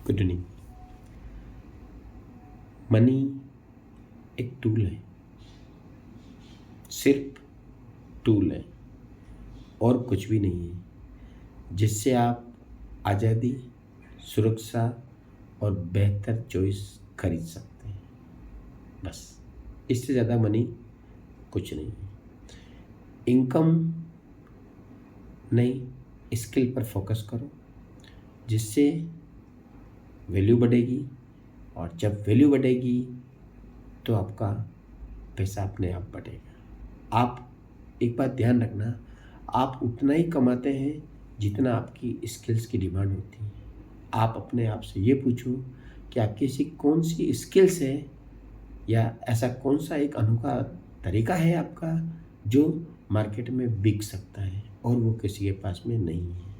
Good evening. Money एक tool है, सिर्फ टूल है और कुछ भी नहीं है, जिससे आप आज़ादी, सुरक्षा और बेहतर चॉइस खरीद सकते हैं। बस इससे ज़्यादा मनी कुछ नहीं है। इनकम नहीं, स्किल पर फोकस करो, जिससे वैल्यू बढ़ेगी और जब वैल्यू बढ़ेगी तो आपका पैसा अपने आप बढ़ेगा। आप एक बात ध्यान रखना, आप उतना ही कमाते हैं जितना आपकी स्किल्स की डिमांड होती है। आप अपने आप से ये पूछो कि आपकी ऐसी कौन सी स्किल्स है या ऐसा कौन सा एक अनोखा तरीका है आपका जो मार्केट में बिक सकता है और वो किसी के पास में नहीं है।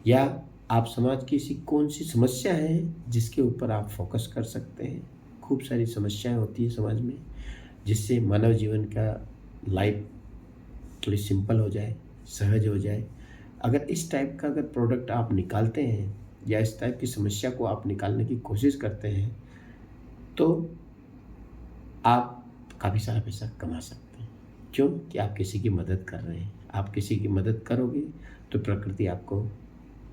या आप समाज की ऐसी कौन सी समस्या है जिसके ऊपर आप फोकस कर सकते हैं। खूब सारी समस्याएं होती है समाज में, जिससे मानव जीवन का लाइफ थोड़ी सिंपल हो जाए, सहज हो जाए। अगर इस टाइप का अगर प्रोडक्ट आप निकालते हैं या इस टाइप की समस्या को आप निकालने की कोशिश करते हैं तो आप काफ़ी सारा पैसा कमा सकते हैं। क्यों? कि आप किसी की मदद कर रहे हैं। आप किसी की मदद करोगे तो प्रकृति आपको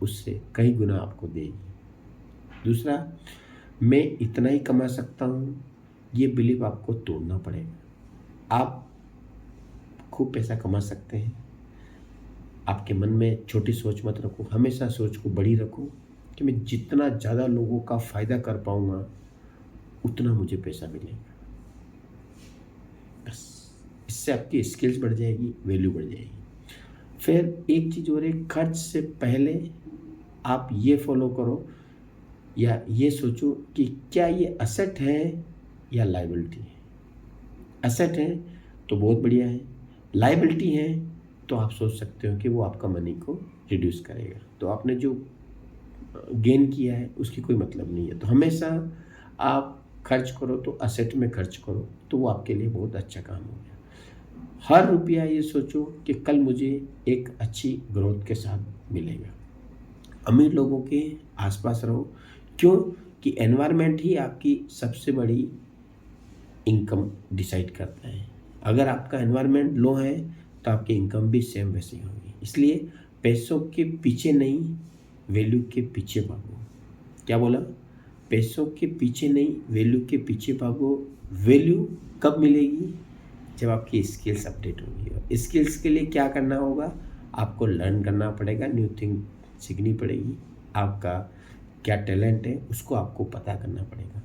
उससे कई गुना आपको देगी। दूसरा, मैं इतना ही कमा सकता हूँ, ये बिलीव आपको तोड़ना पड़ेगा। आप खूब पैसा कमा सकते हैं। आपके मन में छोटी सोच मत रखो, हमेशा सोच को बड़ी रखो कि मैं जितना ज़्यादा लोगों का फ़ायदा कर पाऊँगा उतना मुझे पैसा मिलेगा। बस इससे आपकी स्किल्स बढ़ जाएगी, वैल्यू बढ़ जाएगी। फिर एक चीज़ और है, खर्च से पहले आप ये फॉलो करो या ये सोचो कि क्या ये असेट है या लायबिलिटी है। असेट है तो बहुत बढ़िया है, लायबिलिटी है तो आप सोच सकते हो कि वो आपका मनी को रिड्यूस करेगा, तो आपने जो गेन किया है उसकी कोई मतलब नहीं है। तो हमेशा आप खर्च करो तो असेट में खर्च करो, तो वो आपके लिए बहुत अच्छा काम हो गया। हर रुपया ये सोचो कि कल मुझे एक अच्छी ग्रोथ के साथ मिलेगा। अमीर लोगों के आसपास रहो, क्यों? कि एनवायरनमेंट ही आपकी सबसे बड़ी इनकम डिसाइड करता है। अगर आपका एनवायरनमेंट लो है तो आपकी इनकम भी सेम वैसी होगी। इसलिए पैसों के पीछे नहीं, वैल्यू के पीछे भागो। क्या बोला? पैसों के पीछे नहीं, वैल्यू के पीछे भागो। वैल्यू कब मिलेगी? जब आपकी स्किल्स अपडेट होगी। स्किल्स के लिए क्या करना होगा? आपको लर्न करना पड़ेगा, न्यू थिंग सीखनी पड़ेगी। आपका क्या टैलेंट है उसको आपको पता करना पड़ेगा।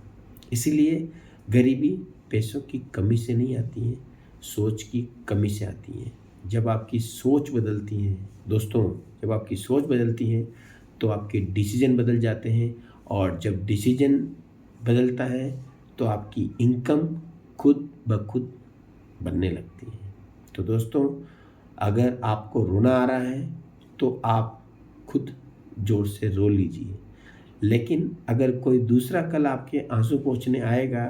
इसीलिए गरीबी पैसों की कमी से नहीं आती है, सोच की कमी से आती है। जब आपकी सोच बदलती है दोस्तों, जब आपकी सोच बदलती है तो आपके डिसीजन बदल जाते हैं, और जब डिसीजन बदलता है तो आपकी इनकम खुद ब खुद बनने लगती है। तो दोस्तों, अगर आपको रोना आ रहा है तो आप खुद ज़ोर से रो लीजिए, लेकिन अगर कोई दूसरा कल आपके आंसू पोंछने आएगा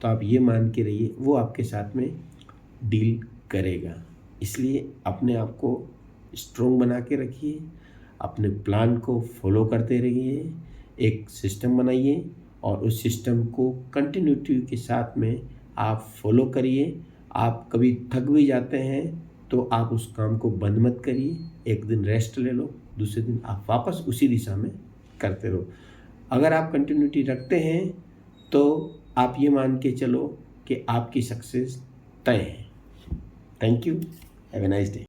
तो आप ये मान के रहिए वो आपके साथ में डील करेगा। इसलिए अपने आप को स्ट्रॉन्ग बना के रखिए, अपने प्लान को फॉलो करते रहिए, एक सिस्टम बनाइए और उस सिस्टम को कंटिन्यूटी के साथ में आप फॉलो करिए। आप कभी थक भी जाते हैं तो आप उस काम को बंद मत करिए, एक दिन रेस्ट ले लो, दूसरे दिन आप वापस उसी दिशा में करते रहो। अगर आप कंटिन्यूटी रखते हैं तो आप ये मान के चलो कि आपकी सक्सेस तय है। Thank you, have a nice day.